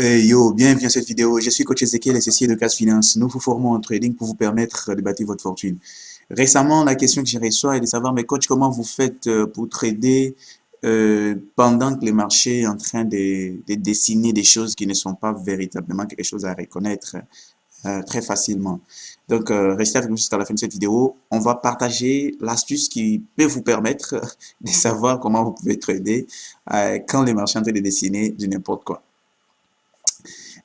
Hey yo, bienvenue à cette vidéo. Je suis coach Ezekiel, associé de Cash Finance. Nous vous formons en trading pour vous permettre de bâtir votre fortune. Récemment, la question que j'ai reçue est de savoir, mais coach, comment vous faites pour trader pendant que les marchés sont en train de dessiner des choses qui ne sont pas véritablement quelque chose à reconnaître très facilement. Donc, restez avec nous jusqu'à la fin de cette vidéo. On va partager l'astuce qui peut vous permettre de savoir comment vous pouvez trader quand les marchés sont en train de dessiner du n'importe quoi.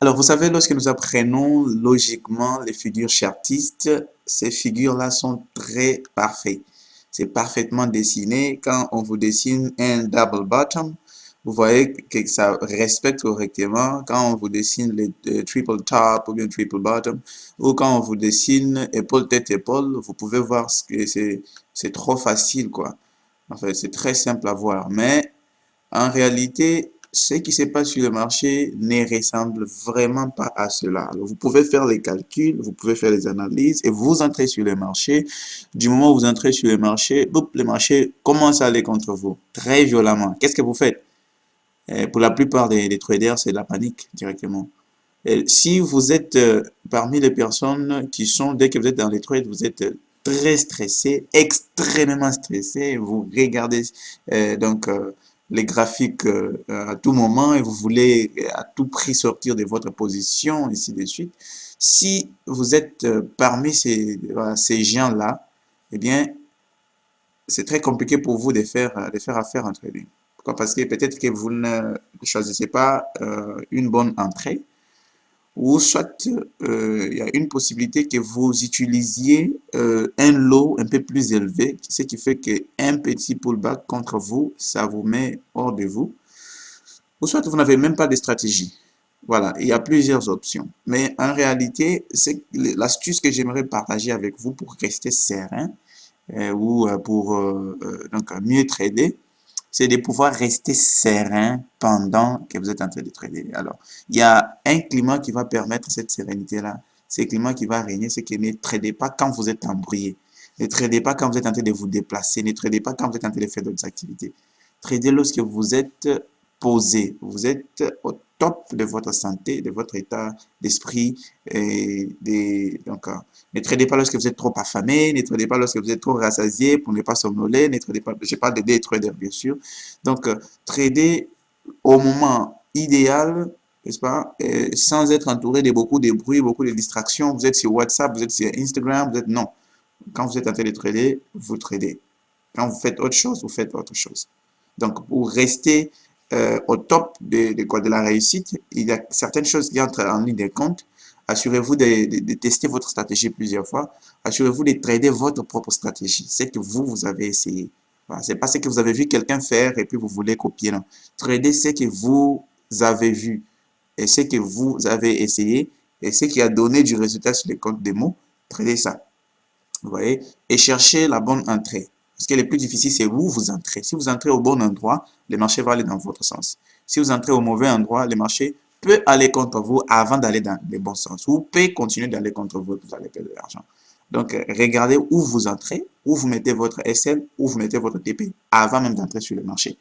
Alors, vous savez, lorsque nous apprenons logiquement les figures chartistes, ces figures-là sont très parfaites. C'est parfaitement dessiné. Quand on vous dessine un double bottom, vous voyez que ça respecte correctement. Quand on vous dessine les triple top ou bien triple bottom, ou quand on vous dessine épaule, tête, épaule, vous pouvez voir que c'est trop facile, quoi. En fait, c'est très simple à voir. Mais en réalité, ce qui se passe sur le marché ne ressemble vraiment pas à cela. Alors, vous pouvez faire les calculs, vous pouvez faire les analyses et vous entrez sur le marché. Du moment où vous entrez sur le marché, boum, le marché commence à aller contre vous très violemment. Qu'est-ce que vous faites? Pour la plupart des traders, c'est la panique directement. Et si vous êtes parmi les personnes qui sont, dès que vous êtes dans les trades, vous êtes très stressé, extrêmement stressé, vous regardez les graphiques à tout moment et vous voulez à tout prix sortir de votre position, ainsi de suite. Si vous êtes parmi ces gens-là, eh bien, c'est très compliqué pour vous de faire affaire en trading. Pourquoi? Parce que peut-être que vous ne choisissez pas une bonne entrée, ou soit il y a une possibilité que vous utilisiez un lot un peu plus élevé, ce qui fait qu'un petit pullback contre vous, ça vous met hors de vous, ou soit vous n'avez même pas de stratégie. Voilà, il y a plusieurs options. Mais en réalité, c'est l'astuce que j'aimerais partager avec vous pour rester serein ou pour donc mieux trader, c'est de pouvoir rester serein pendant que vous êtes en train de trader. Alors, il y a un climat qui va permettre cette sérénité-là. Ce climat qui va régner, c'est que ne tradez pas quand vous êtes embrouillé. Ne tradez pas quand vous êtes en train de vous déplacer. Ne tradez pas quand vous êtes en train de faire d'autres activités. Tradez lorsque vous êtes posé. Vous êtes au top de votre santé, de votre état d'esprit. Donc, ne tradez pas lorsque vous êtes trop affamé, ne tradez pas lorsque vous êtes trop rassasié pour ne pas somnoler, ne tradez pas, je parle de day trader bien sûr. Donc, tradez au moment idéal, n'est-ce pas, sans être entouré de beaucoup de bruit, beaucoup de distractions. Vous êtes sur WhatsApp, vous êtes sur Instagram, vous êtes... Non. Quand vous êtes en train de trader, vous tradez. Quand vous faites autre chose, vous faites autre chose. Donc, pour rester au top de la réussite, il y a certaines choses qui entrent en ligne de compte. Assurez-vous de tester votre stratégie plusieurs fois. Assurez-vous de trader votre propre stratégie. C'est que vous avez essayé. Voilà, c'est pas ce que vous avez vu quelqu'un faire et puis vous voulez copier. Non. Tradez ce que vous avez vu et ce que vous avez essayé et ce qui a donné du résultat sur les comptes démo. Tradez ça. Vous voyez? Et cherchez la bonne entrée. Ce qui est le plus difficile, c'est où vous entrez. Si vous entrez au bon endroit, le marché va aller dans votre sens. Si vous entrez au mauvais endroit, le marché peut aller contre vous avant d'aller dans le bon sens. Ou peut continuer d'aller contre vous et vous allez perdre de l'argent. Donc, regardez où vous entrez, où vous mettez votre SL, où vous mettez votre TP, avant même d'entrer sur le marché.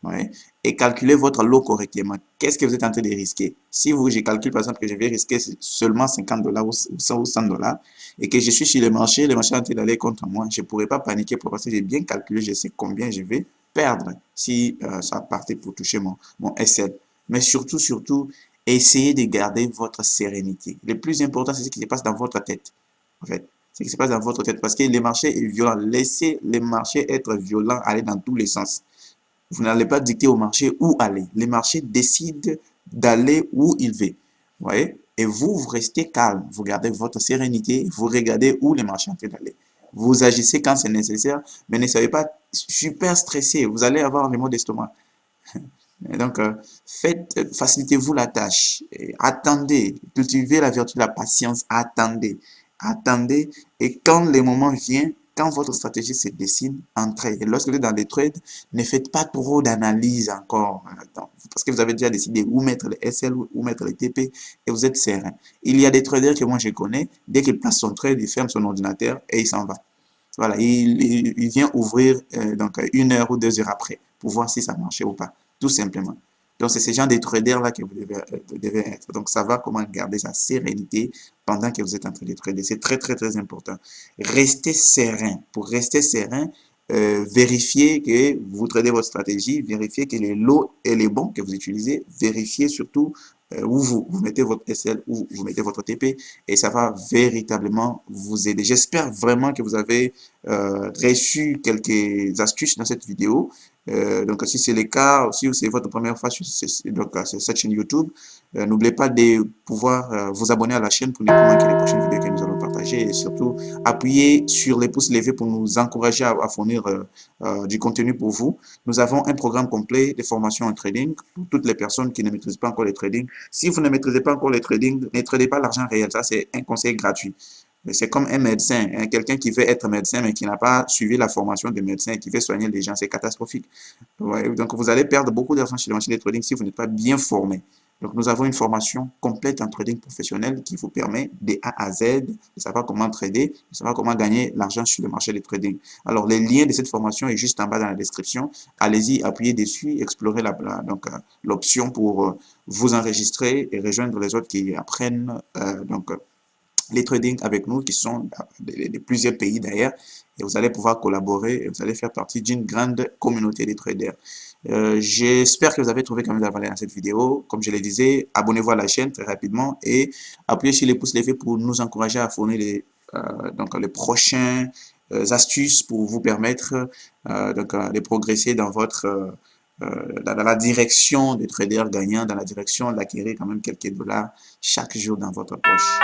Ouais. Et calculez votre lot correctement. Qu'est-ce que vous êtes en train de risquer? Si vous, je calcule par exemple que je vais risquer seulement 50 $ ou 100 ou 100 $ et que je suis sur le marché est en train d'aller contre moi, je ne pourrais pas paniquer parce que j'ai bien calculé, je sais combien je vais perdre si ça partait pour toucher mon SL. Mais surtout, essayez de garder votre sérénité. Le plus important, c'est ce qui se passe dans votre tête. En fait, ce qui se passe dans votre tête parce que le marché est violent. Laissez le marché être violent, aller dans tous les sens. Vous n'allez pas dicter au marché où aller. Le marché décide d'aller où il veut. Vous voyez? Et vous, vous restez calme. Vous gardez votre sérénité. Vous regardez où le marché est en train d'aller. Vous agissez quand c'est nécessaire, mais ne soyez pas super stressé. Vous allez avoir les maux d'estomac. Et donc, facilitez-vous la tâche. Et attendez. Cultivez la vertu de la patience. Attendez. Attendez. Et quand le moment vient, quand votre stratégie se dessine, entrez. Et lorsque vous êtes dans les trades, ne faites pas trop d'analyse encore. Parce que vous avez déjà décidé où mettre les SL, où mettre les TP, et vous êtes serein. Il y a des traders que moi je connais, dès qu'il place son trade, il ferme son ordinateur et il s'en va. Voilà, il vient ouvrir donc 1 heure ou 2 heures après pour voir si ça marchait ou pas. Tout simplement. Donc, c'est ce genre de trader-là que vous devez être. Donc, savoir comment garder sa sérénité pendant que vous êtes en train de trader. C'est très, très, très important. Restez serein. Pour rester serein, vérifiez que vous tradez votre stratégie, vérifiez que les lots et les bons que vous utilisez, vérifiez surtout où vous mettez votre SL, où vous mettez votre TP, et ça va véritablement vous aider. J'espère vraiment que vous avez reçu quelques astuces dans cette vidéo. Donc, si c'est le cas, si c'est votre première fois sur cette chaîne YouTube, n'oubliez pas de pouvoir vous abonner à la chaîne pour ne pas manquer les prochaines vidéos que nous allons partager, et surtout appuyez sur les pouces levés pour nous encourager à fournir du contenu pour vous. Nous avons un programme complet de formation en trading pour toutes les personnes qui ne maîtrisent pas encore le trading. Si vous ne maîtrisez pas encore le trading, ne tradez pas l'argent réel. Ça, c'est un conseil gratuit. C'est comme un médecin, hein, quelqu'un qui veut être médecin mais qui n'a pas suivi la formation de médecin et qui veut soigner les gens, c'est catastrophique. Ouais, donc, vous allez perdre beaucoup d'argent sur le marché des trading si vous n'êtes pas bien formé. Donc, nous avons une formation complète en trading professionnel qui vous permet de A à Z de savoir comment trader, de savoir comment gagner l'argent sur le marché des trading. Alors, les liens de cette formation est juste en bas dans la description. Allez-y, appuyez dessus, explorez l'option pour vous enregistrer et rejoindre les autres qui apprennent les trading avec nous, qui sont de plusieurs pays d'ailleurs, et vous allez pouvoir collaborer et vous allez faire partie d'une grande communauté de traders. J'espère que vous avez trouvé quand même de la valeur dans cette vidéo. Comme je le disais, abonnez-vous à la chaîne très rapidement et appuyez sur les pouces levés pour nous encourager à fournir les prochains astuces pour vous permettre de progresser dans dans la direction des traders gagnants, dans la direction d'acquérir quand même quelques dollars chaque jour dans votre poche.